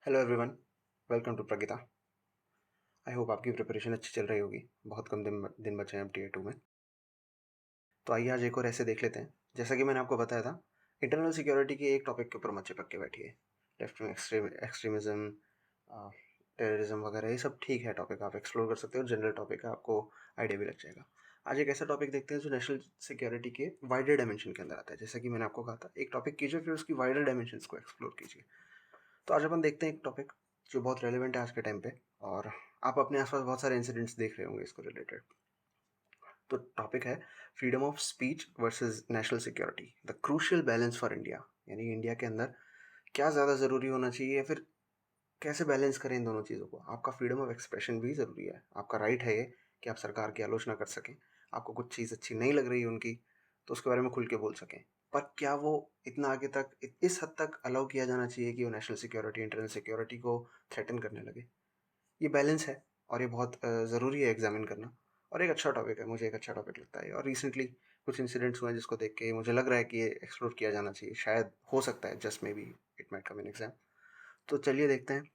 Hello everyone, welcome to Pragita. I hope आपकी preparation अच्छी चल रही होगी। बहुत कम दिन बचे हैं अब टीयर 2 में। तो आइए आज एक और ऐसे देख लेते हैं। जैसा कि मैंने आपको बताया था, इंटरनल सिक्योरिटी के एक टॉपिक के ऊपर मत चिपक के बैठिए। लेफ्ट विंग एक्सट्रीमिज़म, टेररिज्म वगैरह ये सब ठीक है, टॉपिक आप एक्सप्लोर कर सकते हो। जनरल टॉपिक है, आपको आइडिया भी लग जाएगा। आज एक ऐसा टॉपिक देखते हैं जो नेशनल सिक्योरिटी के वाइडर डायमेंशन के अंदर आता है। जैसा कि मैंने आपको कहा था, एक टॉपिक कीजिए फिर उसकी वाइडर डायमेंशंस को एक्सप्लोर कीजिए। तो आज अपन देखते हैं एक टॉपिक जो बहुत रेलिवेंट है आज के टाइम पे, और आप अपने आसपास बहुत सारे इंसिडेंट्स देख रहे होंगे इसको रिलेटेड। तो टॉपिक है freedom of speech versus national security, the crucial balance for India. यानी इंडिया के अंदर क्या ज़्यादा ज़रूरी होना चाहिए, या फिर कैसे बैलेंस करें इन दोनों चीज़ों को। आपका फ्रीडम ऑफ एक्सप्रेशन भी ज़रूरी है, आपका राइट है ये कि आप सरकार की आलोचना कर सकें। आपको कुछ चीज़ अच्छी नहीं लग रही है उनकी, तो उसके बारे में खुल के बोल सकें। पर क्या वो इतना आगे तक, इस हद तक अलाउ किया जाना चाहिए कि वो नेशनल सिक्योरिटी, इंटरनल सिक्योरिटी को थ्रेटन करने लगे? ये बैलेंस है, और ये बहुत ज़रूरी है एग्जामिन करना। और एक अच्छा टॉपिक है, मुझे एक अच्छा टॉपिक लगता है। और रिसेंटली कुछ इंसिडेंट्स हुए हैं जिसको देख के मुझे लग रहा है कि ये एक्सप्लोर किया जाना चाहिए। शायद हो सकता है, just may be it might come in exam. तो चलिए देखते हैं।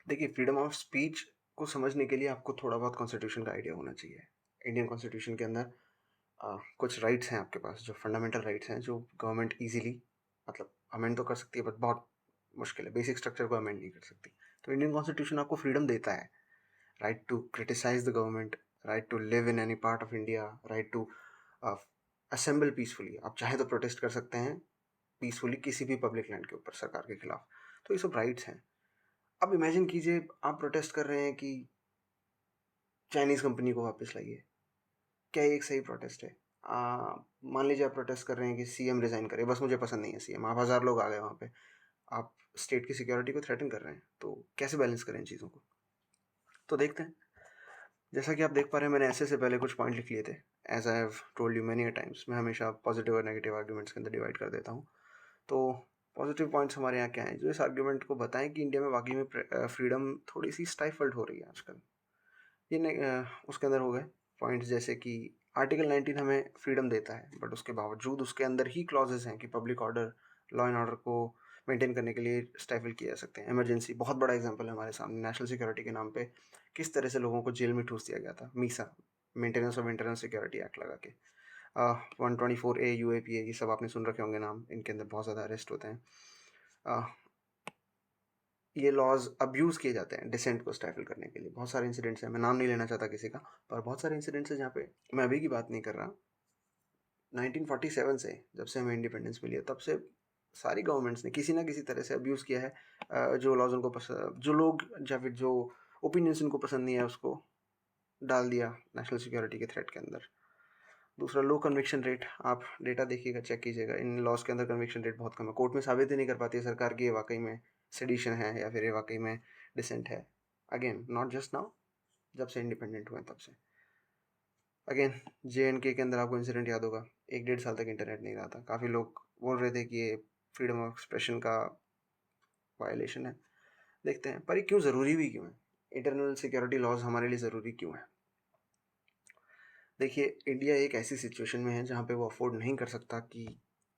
देखिए, फ्रीडम ऑफ स्पीच को समझने के लिए आपको थोड़ा बहुत कॉन्स्टिट्यूशन का आइडिया होना चाहिए। इंडियन कॉन्स्टिट्यूशन के अंदर कुछ राइट्स हैं आपके पास, जो फंडामेंटल राइट्स हैं, जो गवर्नमेंट इजीली, मतलब अमेंड तो कर सकती है बट बहुत मुश्किल है। बेसिक स्ट्रक्चर को अमेंड नहीं कर सकती। तो इंडियन कॉन्स्टिट्यूशन आपको फ्रीडम देता है। Right to criticise the government, right to live in any part of India, right to assemble peacefully. आप चाहे तो प्रोटेस्ट कर सकते हैं पीसफुली किसी भी पब्लिक लैंड के ऊपर सरकार के खिलाफ। तो ये सब राइट्स हैं। अब इमेजिन कीजिए, आप प्रोटेस्ट कर रहे हैं कि चाइनीज़ कंपनी को वापस लाइए। क्या ये एक सही प्रोटेस्ट है? मान लीजिए आप प्रोटेस्ट कर रहे हैं कि सीएम रिज़ाइन करे, बस मुझे पसंद नहीं है सीएम। आप 1000 लोग आ गए वहाँ पे, आप स्टेट की सिक्योरिटी को थ्रेटन कर रहे हैं। तो कैसे बैलेंस करें इन चीज़ों को? तो देखते हैं। जैसा कि आप देख पा रहे हैं, मैंने ऐसे से पहले कुछ पॉइंट लिख लिए थे। As I have told you many a times, मैं हमेशा पॉजिटिव और नेगेटिव आर्ग्यूमेंट्स के अंदर डिवाइड कर देता हूँ। तो पॉजिटिव पॉइंट्स हमारे यहाँ क्या हैं जो इस आर्ग्यूमेंट को बताएं कि इंडिया में वाकई में फ्रीडम थोड़ी सी स्टाइफल्ड हो रही है आजकल। उसके अंदर हो गए पॉइंट्स जैसे कि आर्टिकल 19 हमें फ्रीडम देता है, बट उसके बावजूद उसके अंदर ही क्लॉजेस हैं कि public order, law and order को मेंटेन करने के लिए स्टाइफल किए जा सकते हैं। इमरजेंसी बहुत बड़ा एग्जांपल है हमारे सामने। नेशनल सिक्योरिटी के नाम पे किस तरह से लोगों को जेल में ठूस दिया गया था। Misa, maintenance of internal security act लगा के। 124A UAPA, ये सब आपने सुन रखे होंगे नाम। इनके अंदर बहुत ज़्यादा अरेस्ट होते हैं। ये लॉज अब्यूज़ किए जाते हैं डिसेंट को स्टाइफल करने के लिए। बहुत सारे इंसिडेंट्स हैं, मैं नाम नहीं लेना चाहता किसी का, पर बहुत सारे इंसिडेंट्स हैं जहाँ पे, मैं अभी की बात नहीं कर रहा, 1947 से, जब से हमें इंडिपेंडेंस मिली है, तब से सारी गवर्नमेंट्स ने किसी ना किसी तरह से अब्यूज़ किया है। जो लॉज उनको पसंद, जो लोग या फिर जो ओपिनियंस उनको पसंद नहीं है, उसको डाल दिया नेशनल सिक्योरिटी के थ्रेट के अंदर। दूसरा, लो कन्विक्शन रेट। आप डेटा देखिएगा, चेक कीजिएगा, इन लॉज के अंदर कन्विक्शन रेट बहुत कम है। कोर्ट में साबित ही नहीं कर पाती है सरकार की ये वाकई में सेडिशन है या फिर ये वाकई में डिसेंट है। अगेन, नॉट जस्ट नाउ, जब से इंडिपेंडेंट हुए तब से। अगेन, JNK के अंदर आपको इंसिडेंट याद होगा, 1-1.5 साल तक इंटरनेट नहीं रहा था। काफ़ी लोग बोल रहे थे कि ये फ्रीडम ऑफ एक्सप्रेशन का वायलेशन है। देखते हैं, पर ये क्यों ज़रूरी भी क्यों है? इंटरनल सिक्योरिटी लॉज हमारे लिए ज़रूरी क्यों है? देखिए, इंडिया एक ऐसी सिचुएशन में है जहाँ पे वो अफोर्ड नहीं कर सकता कि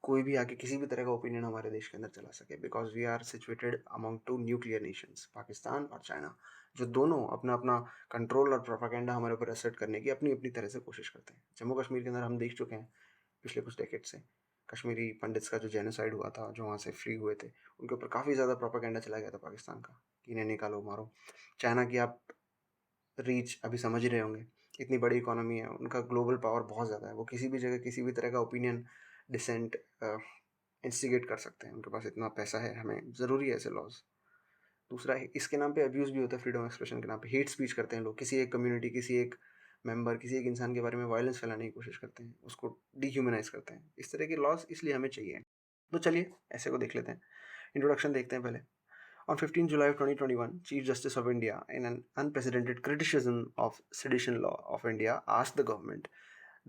कोई भी आके किसी भी तरह का ओपिनियन हमारे देश के अंदर चला सके, because we are situated among two nuclear nations, Pakistan और चाइना, जो दोनों अपना अपना कंट्रोल और प्रोपागेंडा हमारे ऊपर असर्ट करने की अपनी अपनी तरह से कोशिश करते हैं। जम्मू कश्मीर के अंदर हम देख चुके हैं पिछले कुछ डेकेड से, कश्मीरी पंडित्स का जो जेनोसाइड हुआ था, जो वहाँ से फ्री हुए थे, उनके ऊपर काफ़ी ज़्यादा प्रोपागेंडा चला गया था पाकिस्तान का कि इन्हें निकालो, मारो। चाइना की आप रीच अभी समझ ही रहे होंगे, इतनी बड़ी इकोनॉमी है, उनका ग्लोबल पावर बहुत ज़्यादा है। वो किसी भी जगह किसी भी तरह का ओपिनियन डिसेंट इंस्टिगेट कर सकते हैं, उनके पास इतना पैसा है। हमें ज़रूरी है ऐसे लॉज। दूसरा, इसके नाम पे अब्यूज़ भी होता है, फ्रीडम ऑफ एक्सप्रेशन के नाम पे हेट स्पीच करते हैं लोग। किसी एक कम्युनिटी, किसी एक मेंबर, किसी एक इंसान के बारे में वायलेंस फैलाने की कोशिश करते हैं, उसको डिह्यूमनाइज करते हैं। इस तरह के लॉज इसलिए हमें चाहिए। तो चलिए ऐसे को देख लेते हैं। इंट्रोडक्शन देखते हैं पहले। On 15 July of 2021, Chief Justice of India, in an unprecedented criticism of sedition law of India, asked the government,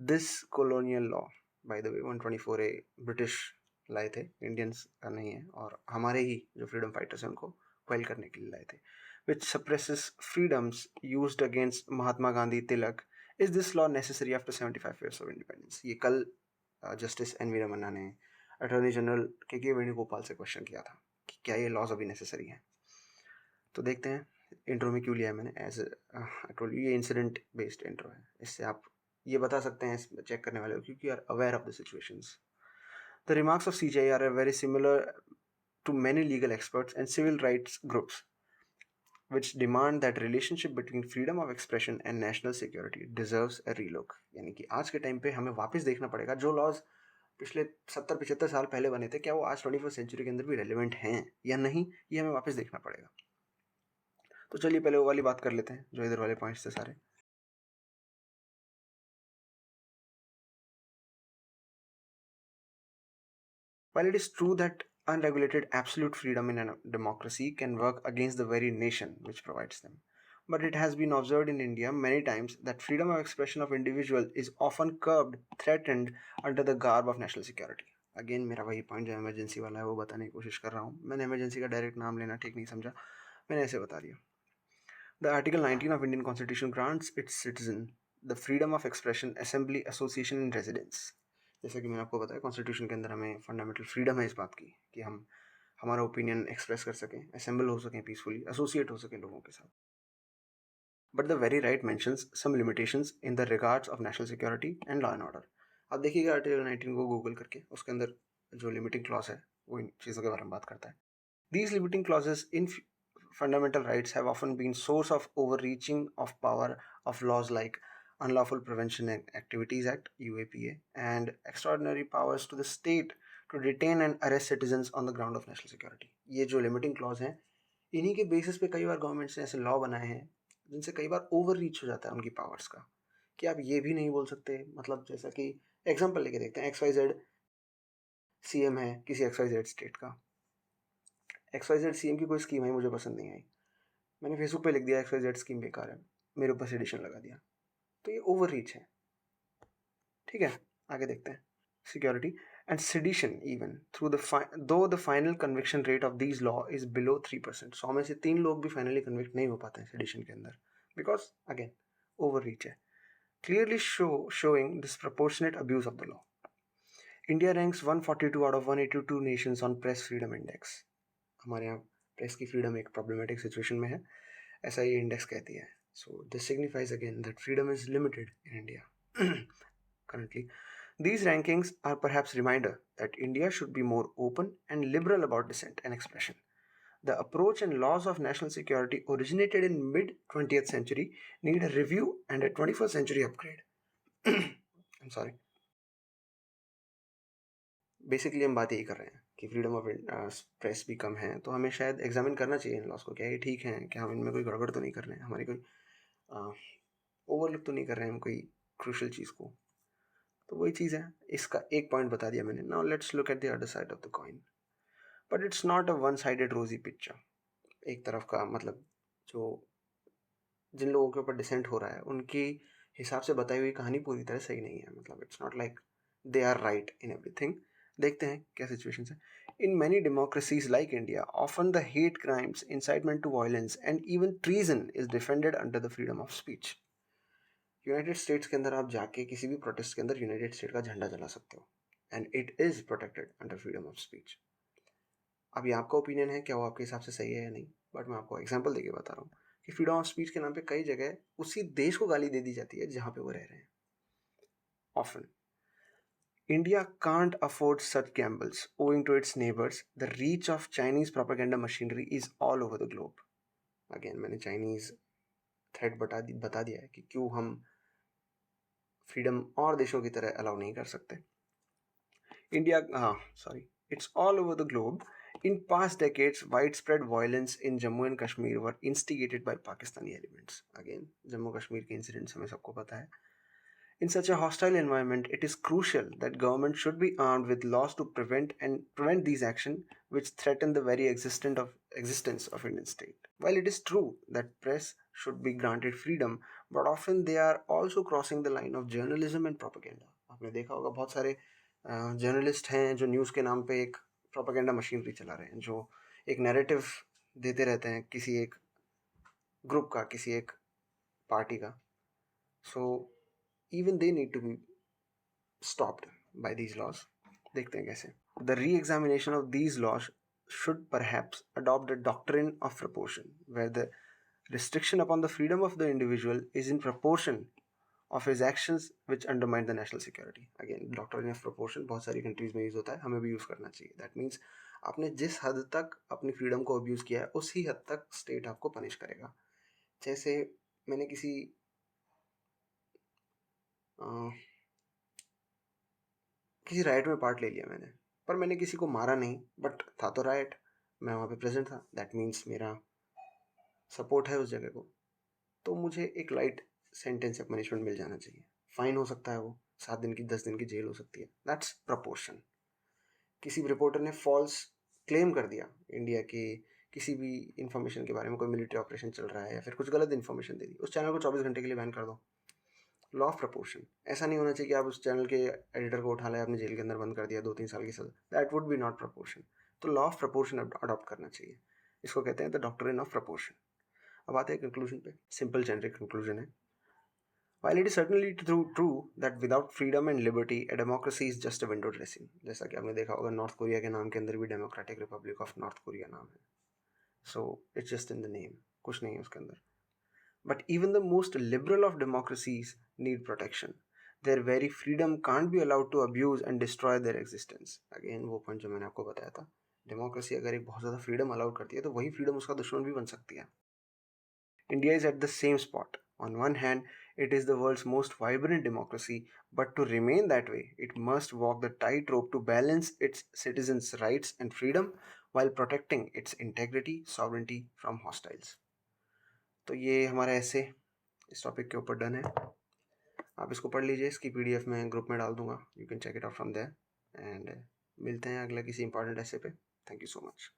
this colonial law, by the way, 124A British लाए थे, इंडियंस का नहीं है, और हमारे ही जो फ्रीडम फाइटर्स हैं उनको क्वेल करने के लिए लाए थे, which suppresses freedoms used against Mahatma Gandhi Tilak, is this law necessary after 75 years of independence? ये कल जस्टिस NV रमन्ना ने अटॉर्नी जनरल KK वेणुगोपाल से क्वेश्चन किया था कि क्या ये लॉज अभी नेसेसरी है। तो देखते हैं इंट्रो में क्यों लिया है मैंने, एज आई टोल्ड यू ये इंसिडेंट बेस्ड इंट्रो है, इससे आप ये बता सकते हैं चेक करने वाले हो क्योंकि are aware of the situations. The remarks of CJI are very similar to many legal experts and civil rights groups which demand that relationship between freedom of expression and national security deserves a relook. यानी कि आज के time पे हमें वापस देखना पड़ेगा जो लॉज पिछले 70-75 साल पहले बने थे, क्या वो आज 21st सेंचुरी के अंदर भी रेलिवेंट हैं या नहीं, ये हमें वापस देखना पड़ेगा. तो चलिए पहले वो वाली बात कर लेते हैं जो इधर वाले पॉइंट्स थे सारे. While it is true that unregulated absolute freedom in a democracy can work against the very nation which provides them, but it has been observed in India many times that freedom of expression of individual is often curbed, threatened under the garb of national security. Again मेरा वही point जो emergency वाला है वो बताने की कोशिश कर रहा हूँ. मैंने इमरजेंसी का डायरेक्ट नाम लेना ठीक नहीं समझा, मैंने ऐसे बता दिया. The Article 19 of Indian Constitution grants its citizen the freedom of expression, assembly, association and residence. जैसे कि मैंने आपको बताया कॉन्स्टिट्यूशन के अंदर हमें फंडामेंटल फ्रीडम है इस बात की कि हम हमारा ओपिनियन एक्सप्रेस कर सकें, असेंबल हो सकें पीसफुली, एसोसिएट हो सकें लोगों के साथ. But the very right mentions some limitations in the regards of national security and law and order. आप देखिएगा आर्टिकल 19 को गूगल करके, उसके अंदर जो लिमिटिंग क्लॉज है वो इन चीज़ों के बारे में बात करता है. These limiting clauses in fundamental rights have often been source of overreaching of power of laws like Unlawful Prevention Activities Act UAPA and extraordinary powers to the state to detain and arrest citizens on the ground of national security. ये जो limiting clause हैं इन्हीं के basis पे कई बार governments ने ऐसे law बनाए हैं जिनसे कई बार ओवर रीच हो जाता है उनकी पावर्स का, कि आप ये भी नहीं बोल सकते. मतलब जैसा कि एग्जाम्पल लेके देखते हैं, XYZ CM है किसी XYZ स्टेट का. XYZ CM की कोई स्कीम है मुझे पसंद नहीं आई, मैंने फेसबुक पे लिख दिया XYZ स्कीम बेकार है, मेरे ऊपर सेडिशन लगा दिया, तो ये ओवर रीच है. ठीक है, आगे देखते हैं. Security and sedition even through though the final conviction rate of these law is below 3%. 100 में से 3 लोग भी फाइनली कन्विक्ट नहीं हो पाते हैं सेडिशन के अंदर, बिकॉज अगेन ओवर रीच है. Clearly showing disproportionate abuse of the law. India ranks 142 out of 182 Nations on press freedom index. हमारे यहाँ प्रेस की फ्रीडम एक प्रॉब्लमेटिक सिचुएशन में है, ऐसा ये इंडेक्स कहती है. So this signifies again that freedom is limited in India currently. These rankings are perhaps reminder that India should be more open and liberal about dissent and expression. The approach and laws of national security originated in mid 20th century need a review and a 21st century upgrade. I'm sorry. Basically हम बात यही कर रहे हैं कि freedom of press भी कम है, तो हमें शायद एग्जामिन करना चाहिए इन लॉस को, क्या ये ठीक है, क्या हम इनमें कोई गड़बड़ तो नहीं कर रहे हैं, हमारी कोई ओवरलुक तो नहीं कर रहे हैं हम कोई क्रूशल चीज़ को. तो वही चीज़ है, इसका एक पॉइंट बता दिया मैंने. Now let's look at the other side of the coin. But it's not a one sided रोजी पिक्चर. एक तरफ का मतलब जो जिन लोगों के ऊपर डिसेंट हो रहा है उनकी हिसाब से बताई हुई कहानी पूरी तरह सही नहीं है. मतलब it's not like they are right in everything. देखते हैं क्या सिचुएशन है. In many democracies like India often the hate crimes, incitement to violence and even treason is defended under the freedom of speech. United States के अंदर आप जाके किसी भी प्रोटेस्ट के अंदर यूनाइटेड स्टेट का झंडा जला सकते हो and it is protected under freedom of speech. अब ये आपका ओपिनियन है, क्या वो आपके हिसाब से सही है या नहीं, बट मैं आपको एग्जांपल देके बता रहा हूँ कि फ्रीडम ऑफ स्पीच के नाम पे कई जगह उसी देश को गाली दे दी जाती है जहाँ पे वो रह रहे हैं. Often India can't afford such gambles owing to its neighbors. The reach of Chinese propaganda machinery is all over the globe. Again, मैंने Chinese थ्रेड बता दिया है कि क्यों हम फ्रीडम और देशों की तरह अलाउ नहीं कर सकते. India it's all over the globe. In past decades, widespread violence in Jammu and Kashmir were instigated by Pakistani elements. Again, Jammu Kashmir के incidents हमें सबको पता है. In such a hostile environment, it is crucial that government should be armed with laws to prevent these actions which threaten the very existence of Indian state. While it is true that press should be granted freedom, but often they are also crossing the line of journalism and propaganda. आपने देखा होगा बहुत सारे journalist हैं जो news के नाम पे एक प्रोपेगेंडा मशीनरी चला रहे हैं, जो एक नैरेटिव देते रहते हैं किसी एक ग्रुप का, किसी एक पार्टी का. सो even they need to be stopped by these laws. देखते हैं कैसे. The re-examination of these laws should perhaps adopt the doctrine of proportion, where the restriction upon the freedom of the individual is in proportion of his actions which undermine the national security. Again, doctrine of proportion बहुत सारी countries में use होता है, हमें भी use करना चाहिए. That means आपने जिस हद तक अपनी फ्रीडम को अब्यूज किया है उसी हद तक स्टेट आपको पनिश करेगा. जैसे मैंने किसी राइट में पार्ट ले लिया मैंने, पर मैंने किसी को मारा नहीं, बट था तो राइट, मैं वहाँ पे प्रेजेंट था. दैट मीन्स मेरा सपोर्ट है उस जगह को, तो मुझे एक लाइट सेंटेंस या पनिशमेंट मिल जाना चाहिए. फाइन हो सकता है, वो 7 दिन की 10 दिन की जेल हो सकती है. That's proportion. किसी रिपोर्टर ने फॉल्स क्लेम कर दिया इंडिया के किसी भी इंफॉर्मेशन के बारे में, कोई मिलिट्री ऑपरेशन चल रहा है या फिर कुछ गलत इन्फॉर्मेशन दे दी, उस चैनल को 24 घंटे के लिए बैन कर दो. Law of proportion. ऐसा नहीं होना चाहिए कि आप उस चैनल के एडिटर को उठा लाए, आपने जेल के अंदर बंद कर दिया 2-3 साल की सजा. That would be not proportion. तो लॉ ऑफ प्रपोर्शन अडॉप्ट करना चाहिए. इसको कहते हैं द डॉक्ट्रिन ऑफ प्रपोर्शन. अब आते हैं कंक्लूजन पे. सिंपल जेनरिक कंक्लूजन है. While it is certainly true that without freedom and liberty, a democracy is just a window dressing. जैसा कि आपने देखा होगा नॉर्थ कोरिया के नाम के अंदर भी democratic Republic of north Korea नाम है. So it's just in the name. कुछ नहीं है उसके अंदर. But even the most liberal of democracies need protection. Their very freedom can't be allowed to abuse and destroy their existence. Again वो point जो मैंने आपको बताया था, डेमोक्रेसी अगर एक बहुत ज़्यादा फ्रीडम अलाउड करती है तो वही फ्रीडम उसका दुश्मन भी बन सकती है. India is at the same spot. On one hand, it is the world's most vibrant democracy, but to remain that way, it must walk the tightrope to balance its citizens' rights and freedom while protecting its integrity, sovereignty from hostiles. तो ये हमारा ऐसे इस topic के ऊपर done है. आप इसको पढ़ लीजिए, इसकी PDF मैं ग्रुप में डाल दूंगा. You can check it out from there. And मिलते हैं अगला किसी इंपॉर्टेंट ऐसे पे. Thank you so much.